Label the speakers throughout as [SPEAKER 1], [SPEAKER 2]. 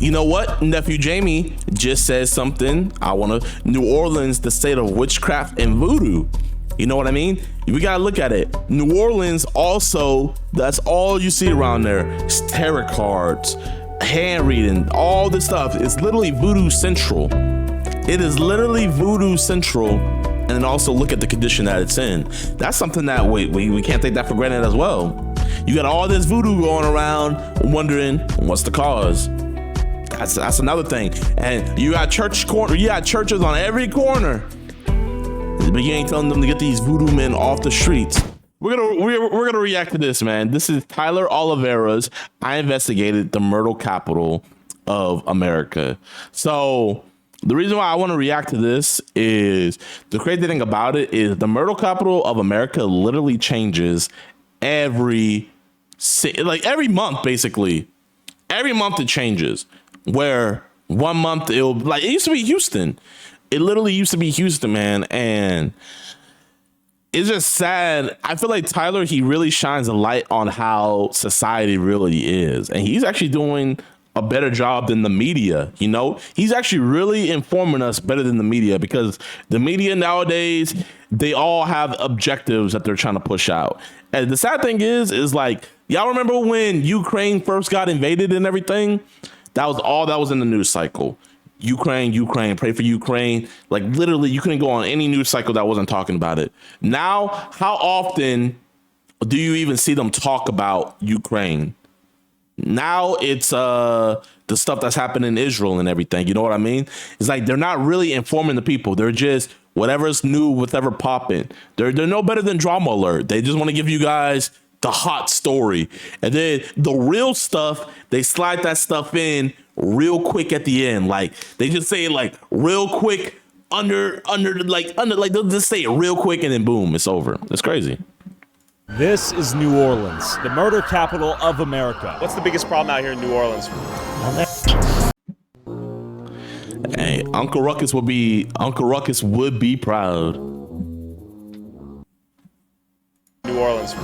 [SPEAKER 1] You know what? Nephew Jamie just said something. New Orleans, the state of witchcraft and voodoo. You know what I mean? We gotta look at it. New Orleans also, that's all you see around there. It's tarot cards, hand reading, all this stuff. It's literally voodoo central. It is literally voodoo central. And then also look at the condition that it's in. That's something that we can't take that for granted as well. You got all this voodoo going around wondering what's the cause. That's another thing. And you got churches on every corner. But you ain't telling them to get these voodoo men off the streets. We're gonna react to this, man. This is Tyler Oliveira's I Investigated the Murder Capital of America. So the reason why I want to react to this is the crazy thing about it is the murder capital of America literally changes every month, basically. Every month it changes. Where 1 month it used to be Houston. It literally used to be Houston, man. And it's just sad. I feel like Tyler, he really shines a light on how society really is. And he's actually doing a better job than the media. You know, he's actually really informing us better than the media, because the media nowadays, they all have objectives that they're trying to push out. And the sad thing is like, y'all remember when Ukraine first got invaded and everything? That was all that was in the news cycle. Ukraine, pray for Ukraine. Like literally you couldn't go on any news cycle that wasn't talking about it. Now, how often do you even see them talk about Ukraine? Now it's the stuff that's happening in Israel and everything. You know what I mean? It's like they're not really informing the people. They're just whatever's new, whatever popping. They're no better than Drama Alert. They just want to give you guys the hot story. And then the real stuff, they slide that stuff in real quick at the end. Like they just say it like real quick under they'll just say it real quick and then boom, it's over. It's crazy.
[SPEAKER 2] This is New Orleans, the murder capital of America.
[SPEAKER 3] What's the biggest problem out here in New Orleans?
[SPEAKER 1] Hey, Uncle Ruckus would be proud.
[SPEAKER 3] New Orleans.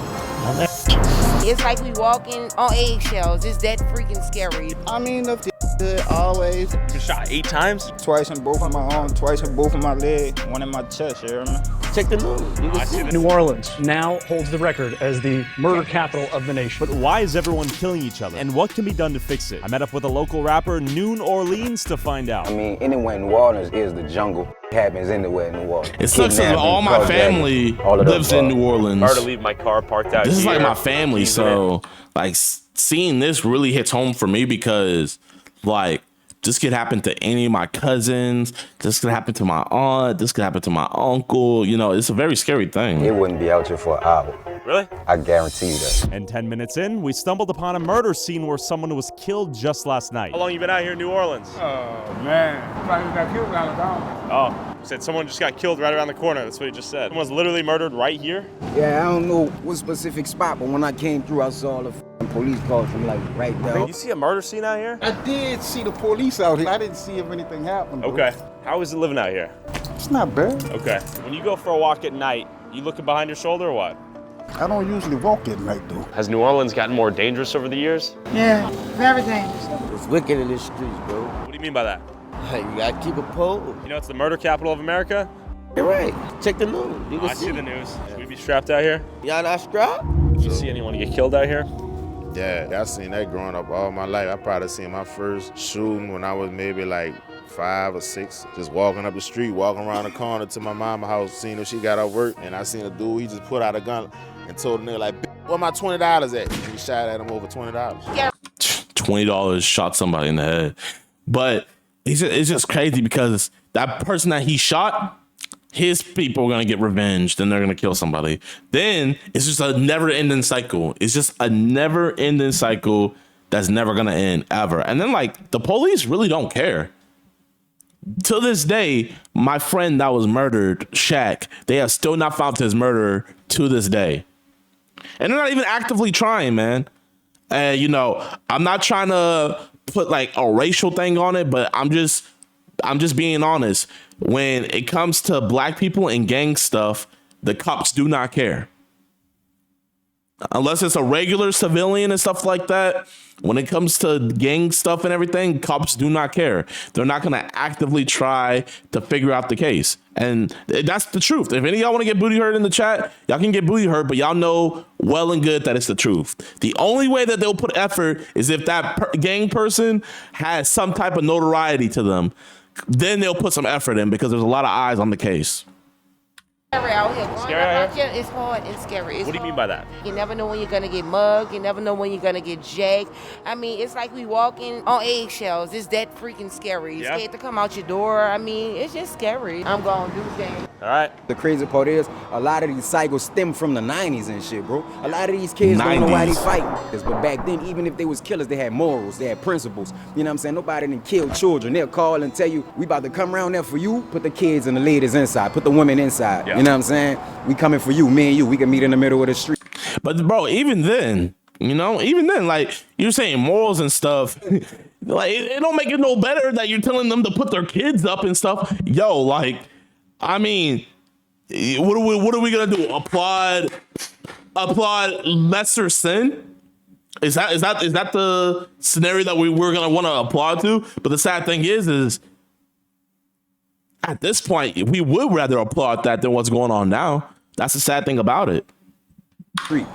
[SPEAKER 4] It's like we walking on eggshells. It's that freaking scary.
[SPEAKER 5] I mean, the good always.
[SPEAKER 3] Been shot 8 times?
[SPEAKER 5] Twice in both of my arms, twice in both of my legs, one in my chest, you hear me?
[SPEAKER 4] Check the news. You can see
[SPEAKER 6] New Orleans now holds the record as the murder capital of the nation.
[SPEAKER 2] But why is everyone killing each other? And what can be done to fix it? I met up with a local rapper, New Orleans, to find out.
[SPEAKER 7] I mean, anywhere in New Orleans is the jungle. It happens anywhere in New Orleans.
[SPEAKER 1] It sucks that all my family lives in New Orleans.
[SPEAKER 3] Hard to leave my car parked out
[SPEAKER 1] This is
[SPEAKER 3] here.
[SPEAKER 1] like my family, so like seeing this really hits home for me, because like this could happen to any of my cousins. This could happen to my aunt. This could happen to my uncle. You know, it's a very scary thing.
[SPEAKER 7] It wouldn't be out here for an hour.
[SPEAKER 3] Really?
[SPEAKER 7] I guarantee you that.
[SPEAKER 2] And 10 minutes in, we stumbled upon a murder scene where someone was killed just last night.
[SPEAKER 3] How long you been out here in New Orleans?
[SPEAKER 5] Oh, man. Somebody got killed around the corner.
[SPEAKER 3] Oh, you said someone just got killed right around the corner. That's what he just said. Someone's literally murdered right here?
[SPEAKER 8] Yeah, I don't know what specific spot, but when I came through, I saw the police cars from like right there.
[SPEAKER 3] You see a murder scene out here?
[SPEAKER 5] I did see the police out here. I didn't see if anything happened. Bro.
[SPEAKER 3] Okay. How is it living out here?
[SPEAKER 5] It's not bad.
[SPEAKER 3] Okay. When you go for a walk at night, you looking behind your shoulder or what?
[SPEAKER 5] I don't usually walk at night, though.
[SPEAKER 3] Has New Orleans gotten more dangerous over the years?
[SPEAKER 4] Yeah, very dangerous.
[SPEAKER 8] It's wicked in this streets, bro.
[SPEAKER 3] What do you mean by that?
[SPEAKER 8] Hey, you gotta keep a pole.
[SPEAKER 3] You know it's the murder capital of America?
[SPEAKER 8] You're right. Check the news. You can
[SPEAKER 3] I see the news. Should we be strapped out here?
[SPEAKER 8] Y'all not strapped?
[SPEAKER 3] Did you see anyone get killed out here?
[SPEAKER 9] Yeah, I seen that growing up all my life. I probably seen my first shooting when I was maybe like 5 or 6. Just walking up the street, walking around the corner to my mama's house, seeing if she got off work, and I seen a dude, he just put out a gun and told the nigga like, where my $20 at? He shot at him over $20.
[SPEAKER 4] Yeah.
[SPEAKER 1] $20 shot somebody in the head. But it's just crazy because that person that he shot, his people are going to get revenge. Then they're going to kill somebody. Then it's just a never ending cycle. It's just a never ending cycle that's never going to end ever. And then like the police really don't care. To this day, my friend that was murdered, Shaq, they have still not found his murderer to this day. And they're not even actively trying, man. And, you know, I'm not trying to put like a racial thing on it, but I'm just being honest. When it comes to black people and gang stuff, the cops do not care. Unless it's a regular civilian and stuff like that, when it comes to gang stuff and everything, cops do not care. They're not going to actively try to figure out the case. And that's the truth. If any of y'all want to get booty hurt in the chat, y'all can get booty hurt, but y'all know well and good that it's the truth. The only way that they'll put effort is if that gang person has some type of notoriety to them. Then they'll put some effort in because there's a lot of eyes on the case.
[SPEAKER 4] Scary out here.
[SPEAKER 3] Scary out here?
[SPEAKER 4] It's hard and scary. It's
[SPEAKER 3] What do you mean
[SPEAKER 4] hard.
[SPEAKER 3] by that?
[SPEAKER 4] You never know when you're gonna get mugged. You never know when you're gonna get jacked. I mean, it's like we walking on eggshells. It's that freaking scary. You're scared to come out your door. I mean, it's just scary. I'm gonna do things.
[SPEAKER 3] All right.
[SPEAKER 8] The crazy part is, a lot of these cycles stem from the 90s and shit, bro. A lot of these kids don't know why they fighting. But back then, even if they was killers, they had morals, they had principles. You know what I'm saying? Nobody didn't kill children. They'll call and tell you, we about to come around there for you. Put the kids and the ladies inside. Put the women inside.
[SPEAKER 3] Yeah.
[SPEAKER 8] You know what I'm saying? We coming for you, me and you. We can meet in the middle of the street.
[SPEAKER 1] But bro, even then, like you're saying morals and stuff, like it don't make it no better that you're telling them to put their kids up and stuff. Yo, like, I mean, what are we gonna do? Applaud lesser sin? Is that the scenario that we're gonna want to applaud to? But the sad thing is at this point, we would rather applaud that than what's going on now. That's the sad thing about it.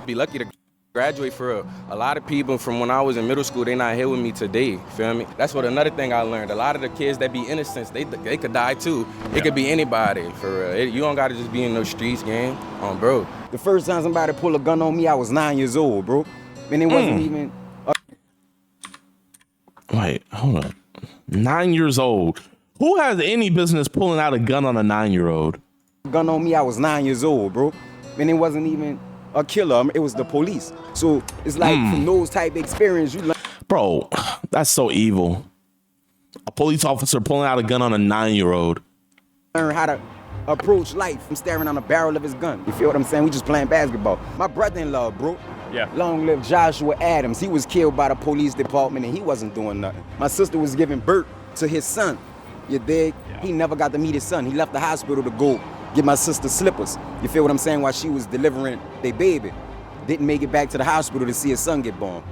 [SPEAKER 10] Be lucky to graduate for real. A lot of people from when I was in middle school, they not here with me today. Feel me? That's what another thing I learned. A lot of the kids that be innocents, they could die too. It could be anybody for real. You don't gotta just be in those streets, gang. Bro.
[SPEAKER 8] The first time somebody pulled a gun on me, I was 9 years old, bro. And it wasn't even.
[SPEAKER 1] Wait, hold on. 9 years old. Who has any business pulling out a gun on a 9-year-old?
[SPEAKER 8] Gun on me, I was 9 years old, bro. And it wasn't even a killer. It was the police. So it's like from those type of experience, you learn.
[SPEAKER 1] Bro, that's so evil. A police officer pulling out a gun on a 9-year-old.
[SPEAKER 8] Learn how to approach life from staring on the barrel of his gun. You feel what I'm saying? We just playing basketball. My brother-in-law, bro.
[SPEAKER 3] Yeah.
[SPEAKER 8] Long live Joshua Adams. He was killed by the police department and he wasn't doing nothing. My sister was giving birth to his son. You dig? Yeah. He never got to meet his son. He left the hospital to go get my sister slippers. You feel what I'm saying? While she was delivering their baby. Didn't make it back to the hospital to see his son get born.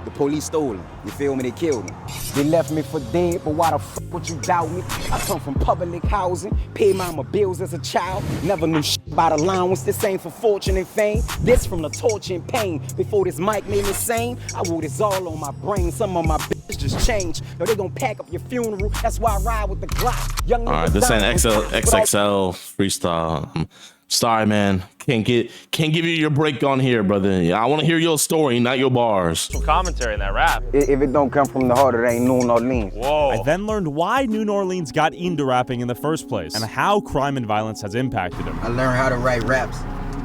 [SPEAKER 8] The police stole him. You feel me? They killed him. They left me for dead, but why the fuck would you doubt me? I come from public housing, paid mama bills as a child, never knew shit about allowance. This ain't for fortune and fame. This from the torture and pain. Before this mic made me sane, I wore this all on my brain. Some of my bitches just changed. Now they gon' pack up your funeral. That's why I ride with the Glock. Young
[SPEAKER 1] all right, this ain't XXL freestyle. Sorry, man. Can't give you your break on here, brother. I want to hear your story, not your bars.
[SPEAKER 3] Some commentary in that rap.
[SPEAKER 8] If it don't come from the heart, it ain't New Orleans.
[SPEAKER 3] Whoa.
[SPEAKER 2] I then learned why New Orleans got into rapping in the first place and how crime and violence has impacted him.
[SPEAKER 8] I learned how to write raps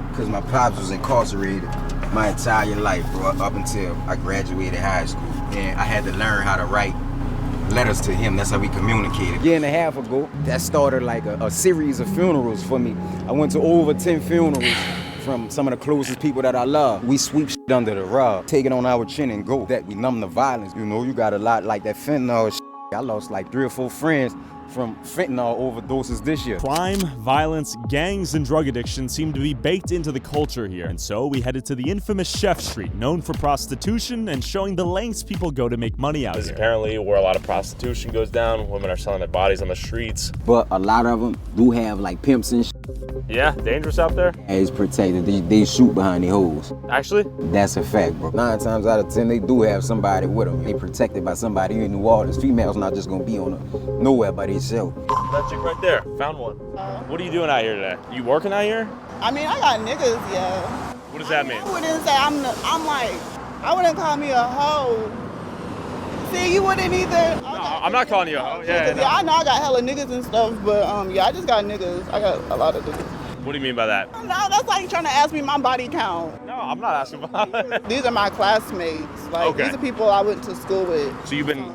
[SPEAKER 8] because my pops was incarcerated my entire life, bro, up until I graduated high school. And I had to learn how to write letters to him. That's how we communicated. A year and a half ago, that started like a series of funerals for me. I went to over 10 funerals from some of the closest people that I love. We sweep shit under the rug, take it on our chin and go. That we numb the violence. You know, you got a lot like that fentanyl shit. I lost like 3 or 4 friends from fentanyl overdoses this year.
[SPEAKER 2] Crime, violence, gangs, and drug addiction seem to be baked into the culture here, and so we headed to the infamous Chef Street, known for prostitution and showing the lengths people go to make money out
[SPEAKER 3] This is
[SPEAKER 2] here.
[SPEAKER 3] apparently where a lot of prostitution goes down. Women are selling their bodies on the streets.
[SPEAKER 8] But a lot of them do have like pimps and shit.
[SPEAKER 3] Yeah, dangerous out there.
[SPEAKER 8] It's protected. They shoot behind the hoes.
[SPEAKER 3] Actually?
[SPEAKER 8] That's a fact, bro. 9 times out of 10, they do have somebody with them. They protected by somebody in New Orleans. Females not just gonna be on nowhere by themselves.
[SPEAKER 3] That chick right there. Found one. What are you doing out here today? You working out here?
[SPEAKER 11] I mean, I got niggas, yeah.
[SPEAKER 3] What does that mean?
[SPEAKER 11] I wouldn't say I wouldn't call me a hoe. See, you wouldn't either.
[SPEAKER 3] No, I'm not calling you a hoe. Yeah, no.
[SPEAKER 11] Yeah, I know I got hella niggas and stuff, but yeah, I just got niggas. I got a lot of niggas.
[SPEAKER 3] What do you mean by that?
[SPEAKER 11] No, that's like trying to ask me my body count.
[SPEAKER 3] No, I'm not asking about it.
[SPEAKER 11] These are my classmates. Like, these are people I went to school with.
[SPEAKER 3] So you've been...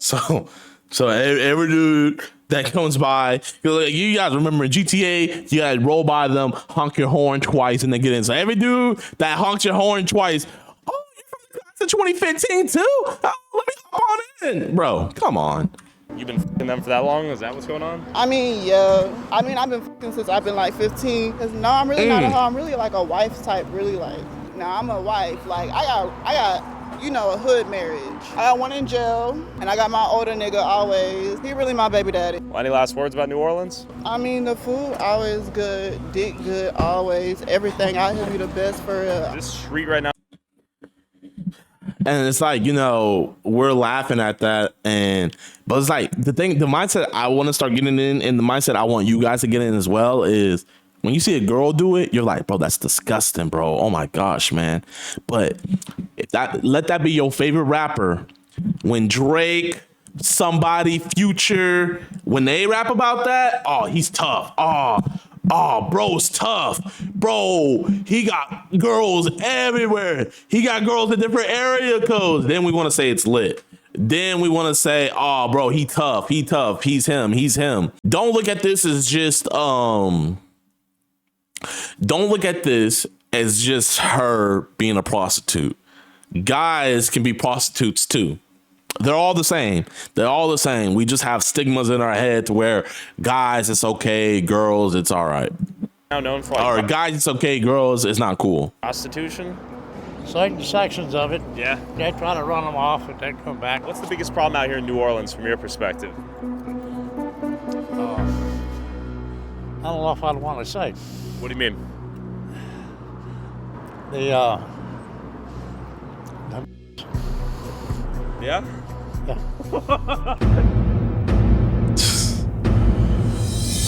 [SPEAKER 1] So every dude that comes by, you guys remember in GTA, you gotta roll by them, honk your horn twice, and then get in. So every dude that honks your horn twice, oh, you're from the class of 2015 too? Oh, let me hop on in. Bro, come on.
[SPEAKER 3] You've been f***ing them for that long? Is that what's going on?
[SPEAKER 11] I mean, yeah. I mean, I've been f***ing since I've been like 15. Cause no, I'm really not a hoe. I'm really like a wife type, really like. Now I'm a wife. Like I got, you know, a hood marriage. I got one in jail, and I got my older nigga always. He really my baby daddy.
[SPEAKER 3] Well, any last words about New Orleans?
[SPEAKER 11] I mean, the food always good, dick good always. Everything out here be the best for real.
[SPEAKER 3] This street right now.
[SPEAKER 1] And it's like, you know, we're laughing at that, but it's like the mindset I want to start getting in, and the mindset I want you guys to get in as well, is when you see a girl do it, you're like, bro, that's disgusting, bro. Oh my gosh, man. But let that be your favorite rapper. When Drake, somebody, Future, when they rap about that, oh, he's tough. Oh, bro's tough. Bro, he got girls everywhere. He got girls in different area codes. Then we want to say it's lit. Then we want to say, oh, bro, he tough. He's him. Don't look at this as just, don't look at this as just her being a prostitute. Guys can be prostitutes too. They're all the same. We just have stigmas in our head to where guys, it's okay. Girls, it's all right.
[SPEAKER 3] Now known for
[SPEAKER 1] Or guys, it's okay. Girls, it's not cool.
[SPEAKER 3] Prostitution.
[SPEAKER 12] Certain sections of it.
[SPEAKER 3] Yeah.
[SPEAKER 12] They try to run them off and then come back.
[SPEAKER 3] What's the biggest problem out here in New Orleans from your perspective?
[SPEAKER 12] I don't know if I'd want to say.
[SPEAKER 3] What do you mean? Yeah?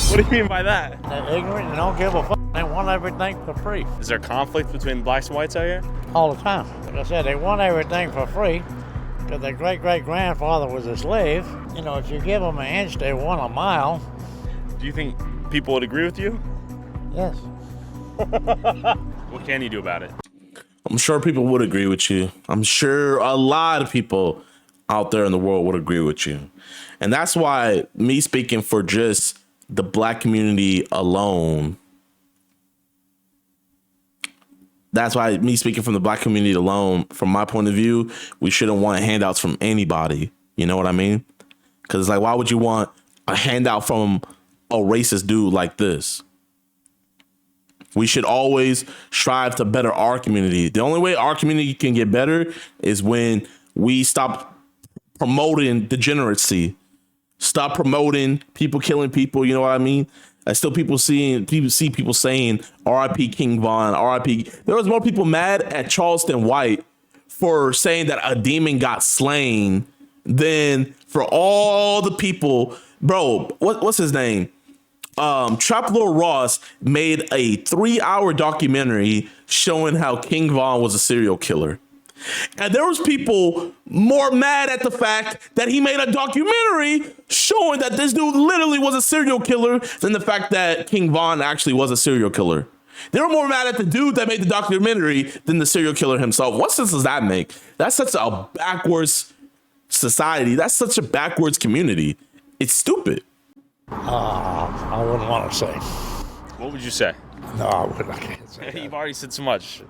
[SPEAKER 3] What do you mean by that?
[SPEAKER 12] They're ignorant and don't give a fuck. They want everything for free.
[SPEAKER 3] Is there conflict between blacks and whites out here?
[SPEAKER 12] All the time. Like I said, they want everything for free because their great-great-grandfather was a slave. You know, if you give them an inch, they want a mile.
[SPEAKER 3] Do you think people would agree with you?
[SPEAKER 12] Yes.
[SPEAKER 3] What can you do about it?
[SPEAKER 1] I'm sure people would agree with you. I'm sure a lot of people out there in the world would agree with you. And that's why me speaking for just the black community alone, from my point of view, we shouldn't want handouts from anybody. You know what I mean? Because it's like, why would you want a handout from a racist dude like this? We should always strive to better our community. The only way our community can get better is when we stop promoting degeneracy, stop promoting people killing people. You know what I mean? I still see people saying R.I.P. King Von, R.I.P. There was more people mad at Charleston White for saying that a demon got slain than for all the people. Bro, what's his name? Trap Lord Ross made a 3-hour documentary showing how King Von was a serial killer. And there was people more mad at the fact that he made a documentary showing that this dude literally was a serial killer than the fact that King Von actually was a serial killer. They were more mad at the dude that made the documentary than the serial killer himself. What sense does that make? That's such a backwards society. That's such a backwards community. It's stupid.
[SPEAKER 12] I wouldn't want to say.
[SPEAKER 3] What would you say?
[SPEAKER 12] No, I can't say that.
[SPEAKER 3] You've already said so much.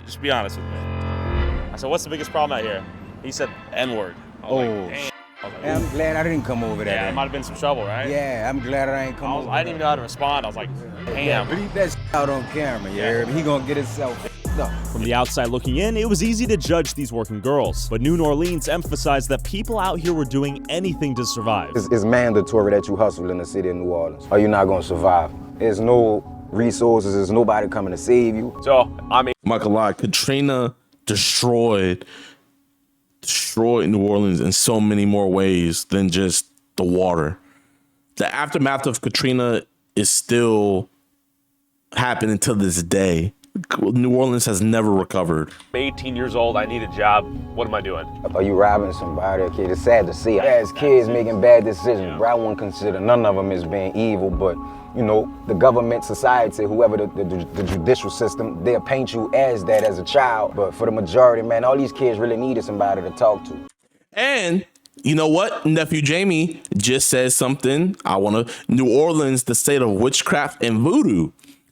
[SPEAKER 3] Just be honest with me. I said, what's the biggest problem out here? He said N-word.
[SPEAKER 7] I'm glad I didn't come over there.
[SPEAKER 3] Yeah, it might have been some trouble, right?
[SPEAKER 7] Yeah, I'm glad I ain't come over
[SPEAKER 3] I didn't even know how to respond. I was like, damn.
[SPEAKER 7] Bleep that out on camera, yeah. He gonna get himself up.
[SPEAKER 2] From the outside looking in, it was easy to judge these working girls, but New Orleans emphasized that people out here were doing anything to survive.
[SPEAKER 7] It's mandatory that you hustle in the city of New Orleans, or you're not gonna survive. There's no resources, there's nobody coming to save you.
[SPEAKER 3] So, I mean,
[SPEAKER 1] Michael, Katrina destroyed New Orleans in so many more ways than just the water. The aftermath of Katrina is still happening to this day. New Orleans has never recovered.
[SPEAKER 3] I'm 18 years old. I need a job. What am I doing?
[SPEAKER 7] Are you robbing somebody, kid? It's sad to see. As kids making bad decisions, bro, I wouldn't consider none of them as being evil, but you know, the government, society, whoever the judicial system, they'll paint you as that as a child. But for the majority, man, all these kids really needed somebody to talk to.
[SPEAKER 1] And you know what? Nephew Jamie just said something. New Orleans, the state of witchcraft and voodoo.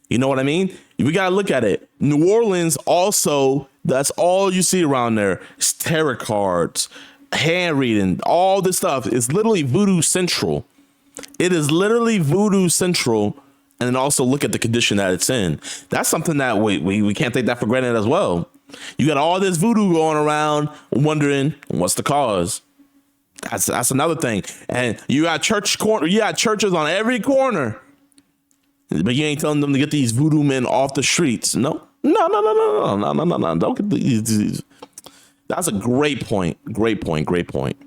[SPEAKER 1] You know what I mean? We got to look at it. New Orleans also, that's all you see around there. It's tarot cards, hand reading, all this stuff. It's literally voodoo central. It is literally voodoo central. And then also look at the condition that it's in. That's something that we can't take that for granted as well. You got all this voodoo going around, wondering what's the cause. That's another thing. And you got churches on every corner, but you ain't telling them to get these voodoo men off the streets. No. Don't get these. That's a great point. Great point.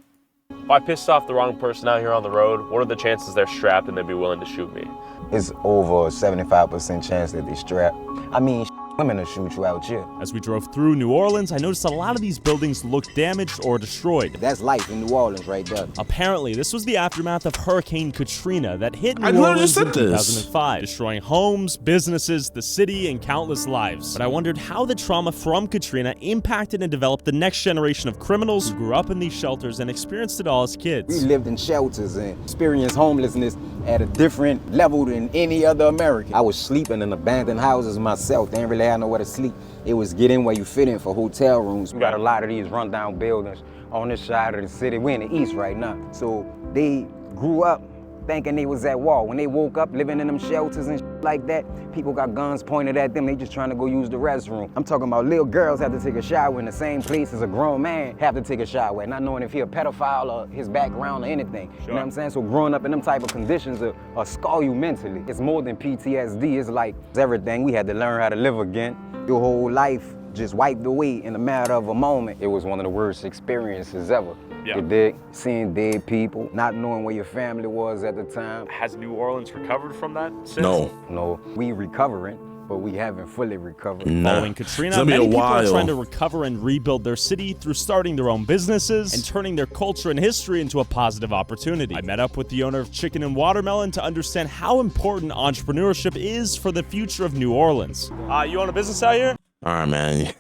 [SPEAKER 13] If I pissed off the wrong person out here on the road, what are the chances they're strapped and they'd be willing to shoot me?
[SPEAKER 7] It's over a 75% chance that they strap. I mean, women will shoot you out here.
[SPEAKER 2] As we drove through New Orleans, I noticed a lot of these buildings looked damaged or destroyed.
[SPEAKER 7] That's life in New Orleans right there.
[SPEAKER 2] Apparently, this was the aftermath of Hurricane Katrina that hit New Orleans in 2005, destroying homes, businesses, the city, and countless lives. But I wondered how the trauma from Katrina impacted and developed the next generation of criminals who grew up in these shelters and experienced it all as kids.
[SPEAKER 7] We lived in shelters and experienced homelessness at a different level than any other American. I was sleeping in abandoned houses myself. They didn't really have nowhere to sleep. It was get in where you fit in for hotel rooms. We got a lot of these rundown buildings on this side of the city. We're in the east right now. So they grew up thinking they was at war. When they woke up living in them shelters and like that, people got guns pointed at them. They just trying to go use the restroom. I'm talking about little girls have to take a shower in the same place as a grown man have to take a shower, not knowing if he a pedophile or his background or anything. Sure. You know what I'm saying? So growing up in them type of conditions are scar you mentally. It's more than PTSD. It's like it's everything. We had to learn how to live again. Your whole life just wiped away in a matter of a moment. It was one of the worst experiences ever.
[SPEAKER 13] Yeah.
[SPEAKER 7] You dig? Seeing dead people, not knowing where your family was at the time.
[SPEAKER 13] Has New Orleans recovered from that since?
[SPEAKER 7] No, we recovering, but we haven't fully recovered.
[SPEAKER 2] Following Katrina, many people are trying to recover and rebuild their city through starting their own businesses and turning their culture and history into a positive opportunity. I met up with the owner of Chicken and Watermelon to understand how important entrepreneurship is for the future of New Orleans.
[SPEAKER 3] You own a business out here?
[SPEAKER 1] All right, man.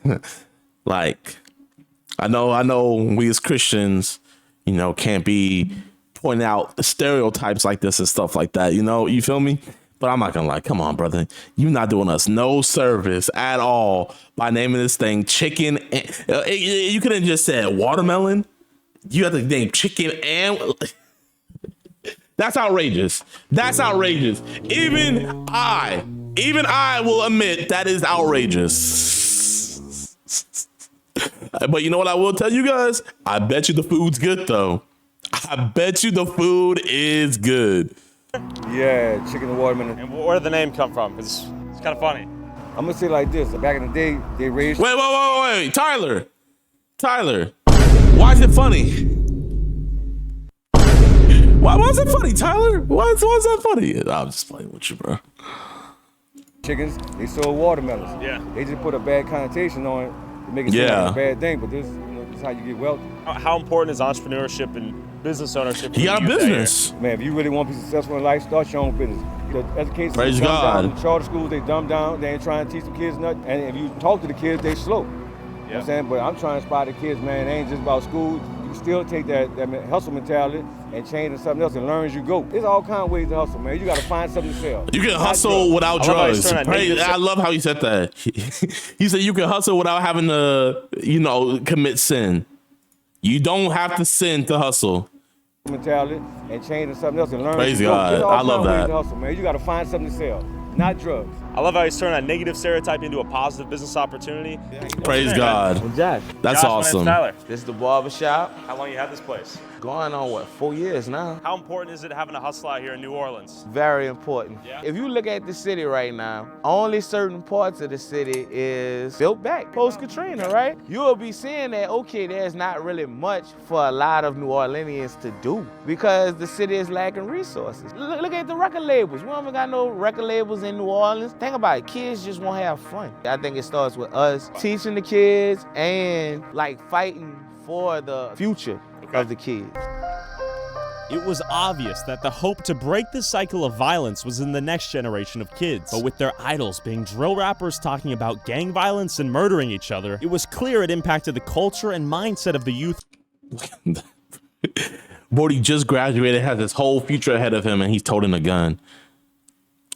[SPEAKER 1] Like, I know we as Christians, can't be pointing out stereotypes like this and stuff like that, you feel me? But I'm not gonna lie, come on, brother. You're not doing us no service at all by naming this thing chicken. You could have just said watermelon. You have to name chicken and... That's outrageous. That's outrageous. Even I will admit that is outrageous. But you know what I will tell you guys? I bet you the food's good though. I bet you the food is good.
[SPEAKER 14] Yeah, chicken and watermelon.
[SPEAKER 3] And where did the name come from? Because it's kind of funny.
[SPEAKER 14] I'm gonna say like this. Back in the day, they raised...
[SPEAKER 1] Wait. Tyler. Why is it funny? Why was it funny, Tyler? Why is that funny? I'm just playing with you, bro.
[SPEAKER 14] Chickens, they sold watermelons.
[SPEAKER 3] Yeah.
[SPEAKER 14] They just put a bad connotation on it to make it seem like a bad thing, but this is how you get wealthy.
[SPEAKER 3] How important is entrepreneurship and business ownership?
[SPEAKER 1] He got a business.
[SPEAKER 14] Man, if you really want to be successful in life, start your own business. Education,
[SPEAKER 1] praise God.
[SPEAKER 14] Charter schools, they dumb down. They ain't trying to teach the kids nothing. And if you talk to the kids, they slow. You know what I'm saying? But I'm trying to inspire the kids, man. It ain't just about school. You can still take that hustle mentality and change into something else and learn as you go. There's all kinds of ways to hustle, man. You got to find something to sell.
[SPEAKER 1] You can hustle without drugs. I love how he said that. He said you can hustle without having to, commit sin. You don't have to sin to hustle.
[SPEAKER 14] Mentality and change into something else and learn.
[SPEAKER 1] Praise God. I love that.
[SPEAKER 14] Hustle, man. You got to find something to sell, not drugs.
[SPEAKER 3] I love how he's turning that negative stereotype into a positive business opportunity.
[SPEAKER 1] Praise God.
[SPEAKER 15] Well, Josh.
[SPEAKER 1] That's awesome.
[SPEAKER 3] Tyler.
[SPEAKER 15] This is the barbershop.
[SPEAKER 3] How long you had this place?
[SPEAKER 15] Going on, 4 years now.
[SPEAKER 3] How important is it having a hustle out here in New Orleans?
[SPEAKER 15] Very important.
[SPEAKER 3] Yeah.
[SPEAKER 15] If you look at the city right now, only certain parts of the city is built back post-Katrina, right? You'll be seeing that, okay, there's not really much for a lot of New Orleanians to do because the city is lacking resources. Look at the record labels. We don't even got no record labels in New Orleans. Think about it, kids just want to have fun. I think it starts with us teaching the kids and fighting for the future of the kids.
[SPEAKER 2] It was obvious that the hope to break the cycle of violence was in the next generation of kids. But with their idols being drill rappers talking about gang violence and murdering each other, it was clear it impacted the culture and mindset of the youth.
[SPEAKER 1] Brody just graduated, has his whole future ahead of him, and he's toting a gun.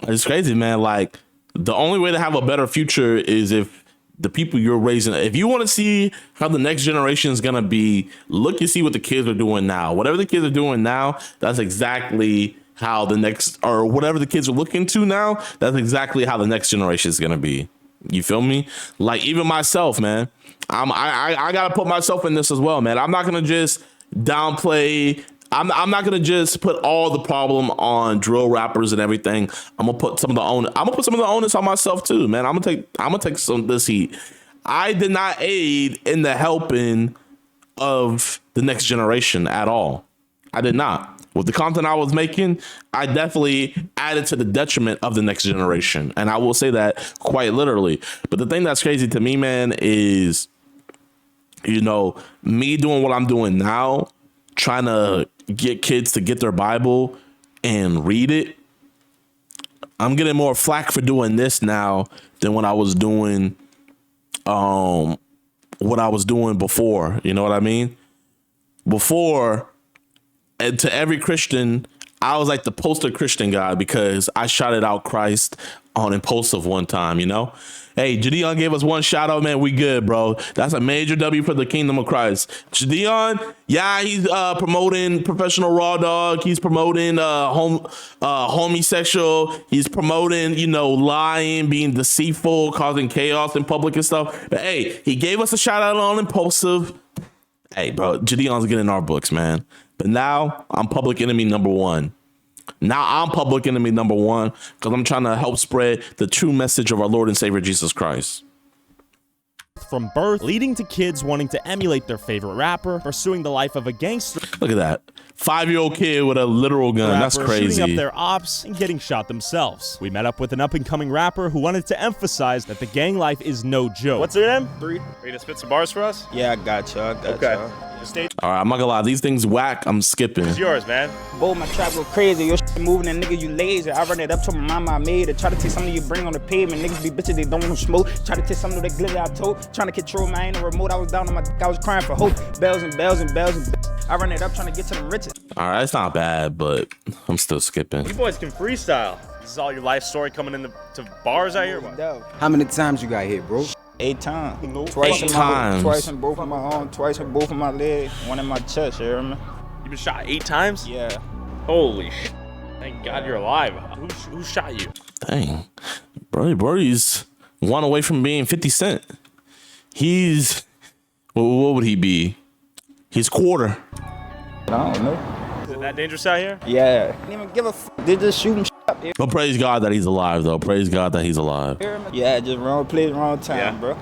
[SPEAKER 1] It's crazy, man. The only way to have a better future is if the people you're raising, if you want to see how the next generation is going to be, look and see what the kids are doing now. Whatever the kids are doing now, that's exactly how the next, or whatever the kids are looking to now, that's exactly how the next generation is going to be. You feel me? Like even myself, man. I gotta put myself in this as well, man. I'm not gonna just downplay. I'm not gonna just put all the problem on drill rappers and everything. I'm gonna put some of the onus on myself too, man. I'm gonna take some of this heat. I did not aid in the helping of the next generation at all. I did not. With the content I was making, I definitely added to the detriment of the next generation. And I will say that quite literally. But the thing that's crazy to me, man, is, you know, me doing what I'm doing now, trying to get kids to get their Bible and read it. I'm getting more flack for doing this now than when I was doing what I was doing before. You know what I mean? Before, and to every Christian, I was like the poster Christian guy because I shouted out Christ on Impulsive one time, you know? Hey, JiDion gave us one shout out, man. We good, bro. That's a major W for the kingdom of Christ. JiDion, yeah, he's promoting professional raw dog. He's promoting homosexual. He's promoting, you know, lying, being deceitful, causing chaos in public and stuff. But hey, he gave us a shout out on Impulsive. Hey, bro, JiDion's getting in our books, man. But now I'm public enemy number one. Now I'm public enemy number one because I'm trying to help spread the true message of our Lord and Savior Jesus Christ.
[SPEAKER 2] From birth, leading to kids wanting to emulate their favorite rapper, pursuing the life of a gangster.
[SPEAKER 1] Look at that. 5-year-old kid with a literal gun. That's crazy.
[SPEAKER 2] Shooting up their ops and getting shot themselves. We met up with an up-and-coming rapper who wanted to emphasize that the gang life is no joke.
[SPEAKER 3] What's your name?
[SPEAKER 5] 3.
[SPEAKER 3] Are you gonna spit some bars for us?
[SPEAKER 5] Yeah, I got you.
[SPEAKER 3] Okay.
[SPEAKER 1] All right, I'm not gonna lie. These things whack. I'm skipping.
[SPEAKER 3] It's yours, man.
[SPEAKER 5] Boy, my trap go crazy. Your shit moving and nigga, you lazy. I run it up to my mama, I made it. Try to take something you bring on the pavement. Niggas be bitches, they don't want to smoke. Try to take something that glitter I told. Trying to control my ain't a remote. I was down on my I was crying for hope. Bells and bells and bells and I run it up trying to get to them riches.
[SPEAKER 1] All right, it's not bad, but I'm still skipping.
[SPEAKER 3] You boys can freestyle. This is all your life story coming into bars out here?
[SPEAKER 8] How many times you got hit, bro?
[SPEAKER 5] 8 times.
[SPEAKER 1] Twice
[SPEAKER 5] in both of my arms, twice in both of my legs, one in my chest, you hear me?
[SPEAKER 3] You been shot 8 times?
[SPEAKER 5] Yeah.
[SPEAKER 3] Holy shit. Thank God you're alive. Who shot you?
[SPEAKER 1] Dang. Brody's one away from being 50 Cent. He's, what would he be? He's quarter.
[SPEAKER 5] I don't know.
[SPEAKER 3] Is it that dangerous out here?
[SPEAKER 5] Yeah. Didn't even give a f. They just shooting shit up here.
[SPEAKER 1] But praise God that he's alive, though. Praise God that he's alive.
[SPEAKER 5] Yeah, just wrong place, wrong time, bro.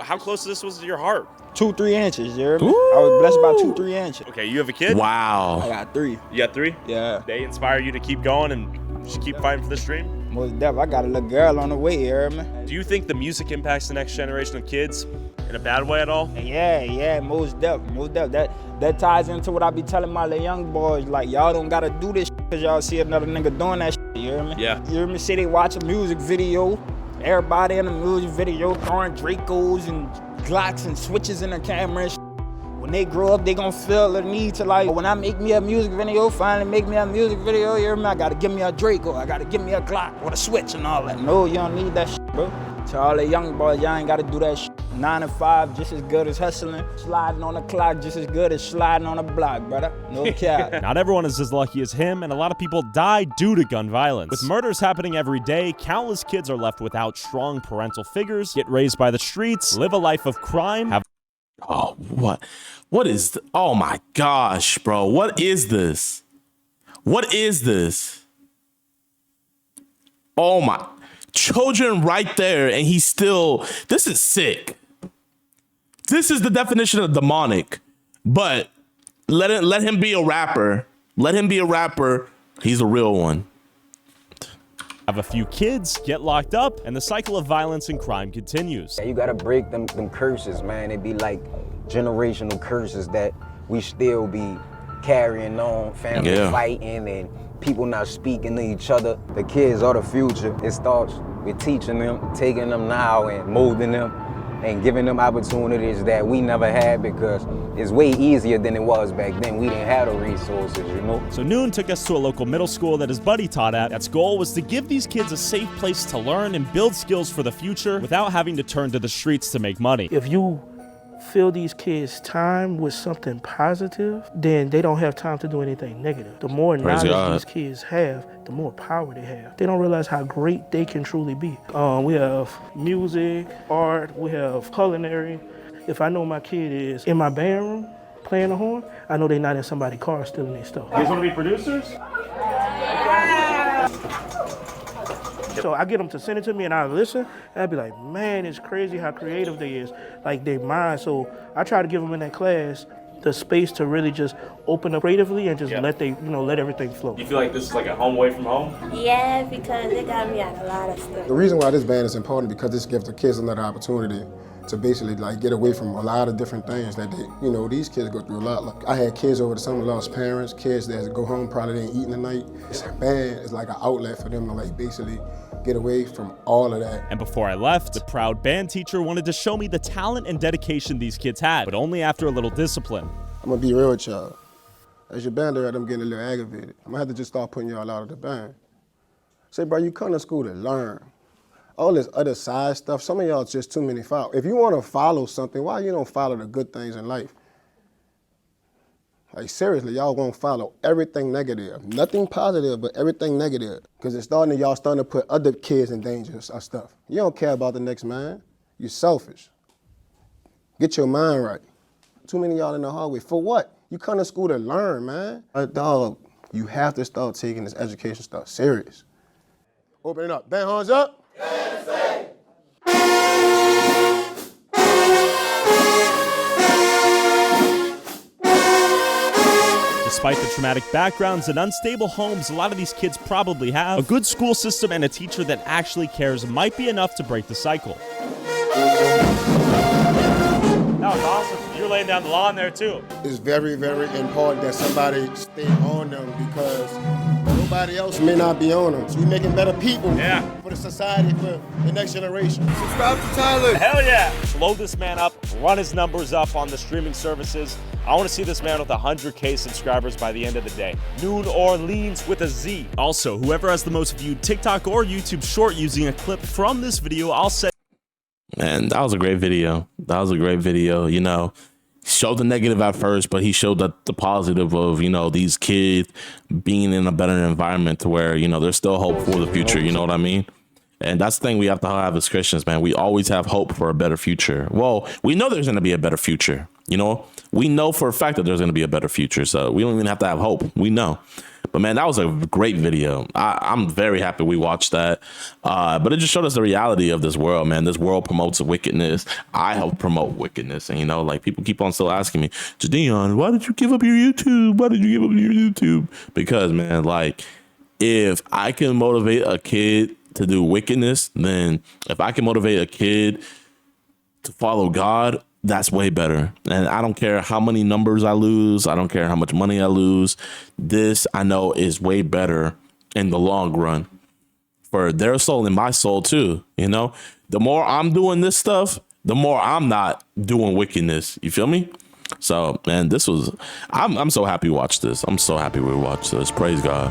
[SPEAKER 3] How close this was to your heart?
[SPEAKER 5] 2-3 inches, you hear me? I was blessed by 2-3 inches.
[SPEAKER 3] Okay, you have a kid?
[SPEAKER 1] Wow.
[SPEAKER 5] I got 3.
[SPEAKER 3] You got 3?
[SPEAKER 5] Yeah.
[SPEAKER 3] They inspire you to keep going and just keep fighting for this dream?
[SPEAKER 5] Most definitely. I got a little girl on the way, you hear me?
[SPEAKER 3] Do you think the music impacts the next generation of kids in a bad way at all?
[SPEAKER 5] Yeah, most definitely, most definitely. That ties into what I be telling my little young boys, like, y'all don't gotta do this because y'all see another nigga doing that shit, you hear me?
[SPEAKER 3] Yeah.
[SPEAKER 5] You hear me? Say they watch a music video, everybody in the music video throwing Dracos and Glocks and switches in the camera and shit. When they grow up, they gonna feel the need to, like, when I make me a music video, finally make me a music video, you hear me? I gotta give me a Draco, I gotta give me a Glock with a switch and all that. No, you don't need that shit, bro. To all the young boys, y'all ain't gotta do that shit. 9 to 5, just as good as hustling. Sliding on the clock, just as good as sliding on a block, brother. No cap.
[SPEAKER 2] Not everyone is as lucky as him, and a lot of people die due to gun violence. With murders happening every day, countless kids are left without strong parental figures, get raised by the streets, live a life of crime, have...
[SPEAKER 1] Oh, what is, oh my gosh, bro. What is this? What is this? Oh my, children right there, and he's still, this is sick. This is the definition of demonic, but let him be a rapper. Let him be a rapper. He's a real one.
[SPEAKER 2] Have a few kids, get locked up, and the cycle of violence and crime continues.
[SPEAKER 7] You gotta break them curses, man. It be like generational curses that we still be carrying on, family fighting and people not speaking to each other. The kids are the future. It starts with teaching them, taking them now and molding them and giving them opportunities that we never had because it's way easier than it was back then. We didn't have the resources, you know?
[SPEAKER 2] So Noon took us to a local middle school that his buddy taught at. That's goal was to give these kids a safe place to learn and build skills for the future without having to turn to the streets to make money.
[SPEAKER 16] If you fill these kids' time with something positive, then they don't have time to do anything negative. The more knowledge these kids have, the more power they have. They don't realize how great they can truly be. We have music, art, we have culinary. If I know my kid is in my band room playing the horn, I know they're not in somebody's car stealing their stuff.
[SPEAKER 3] You guys want to be producers?
[SPEAKER 16] So I get them to send it to me and I listen, and I'd be like, man, it's crazy how creative they is, like they mind. So I try to give them in that class the space to really just open up creatively and just let everything flow.
[SPEAKER 3] You feel like this is like a home away from home?
[SPEAKER 17] Yeah, because it got me out a lot of stuff.
[SPEAKER 18] The reason why this band is important because this gives the kids another opportunity to basically like get away from a lot of different things that they, these kids go through a lot. Like I had kids over the summer lost parents, kids that go home probably ain't eating tonight. This band is like an outlet for them to like basically get away from all of that.
[SPEAKER 2] And before I left, the proud band teacher wanted to show me the talent and dedication these kids had, but only after a little discipline.
[SPEAKER 18] I'm gonna be real with y'all. As your band director, I'm getting a little aggravated. I'm gonna have to just start putting y'all out of the band. Say, bro, you come to school to learn. All this other side stuff, some of y'all just too many follow. If you wanna follow something, why you don't follow the good things in life? Like seriously, y'all gonna follow everything negative. Nothing positive, but everything negative. Cause y'all starting to put other kids in danger of stuff. You don't care about the next man. You're selfish. Get your mind right. Too many of y'all in the hallway. For what? You come to school to learn, man. Dog, you have to start taking this education stuff serious. Open it up. Band hands up.
[SPEAKER 2] Despite the traumatic backgrounds and unstable homes a lot of these kids probably have, a good school system and a teacher that actually cares might be enough to break the cycle.
[SPEAKER 3] That was awesome. You're laying down the lawn there too.
[SPEAKER 18] It's very, very important that somebody stay on them because nobody else may not be on them. So we're making better people for the society, for the next generation. Subscribe to Tyler.
[SPEAKER 3] Hell yeah. Blow this man up, run his numbers up on the streaming services. I want to see this man with 100K subscribers by the end of the day. New Orleans with a Z.
[SPEAKER 2] Also, whoever has the most viewed TikTok or YouTube short using a clip from this video, I'll set.
[SPEAKER 1] Man, that was a great video. That was a great video. Showed the negative at first, but he showed the positive of, these kids being in a better environment to where, there's still hope for the future. You know what I mean? And that's the thing we have to have as Christians, man. We always have hope for a better future. Well, we know there's going to be a better future. We know for a fact that there's going to be a better future. So we don't even have to have hope. We know. But man, that was a great video. I'm very happy we watched that. But it just showed us the reality of this world, man. This world promotes wickedness. I help promote wickedness. And, people keep on still asking me, JiDion, why did you give up your YouTube? Why did you give up your YouTube? Because, man, if I can motivate a kid to do wickedness, then if I can motivate a kid to follow God, that's way better. And I don't care how many numbers I lose. I don't care how much money I lose. This I know is way better in the long run for their soul and my soul too. The more I'm doing this stuff, the more I'm not doing wickedness. You feel me? So, man, I'm so happy we watched this. I'm so happy we watched this. Praise God.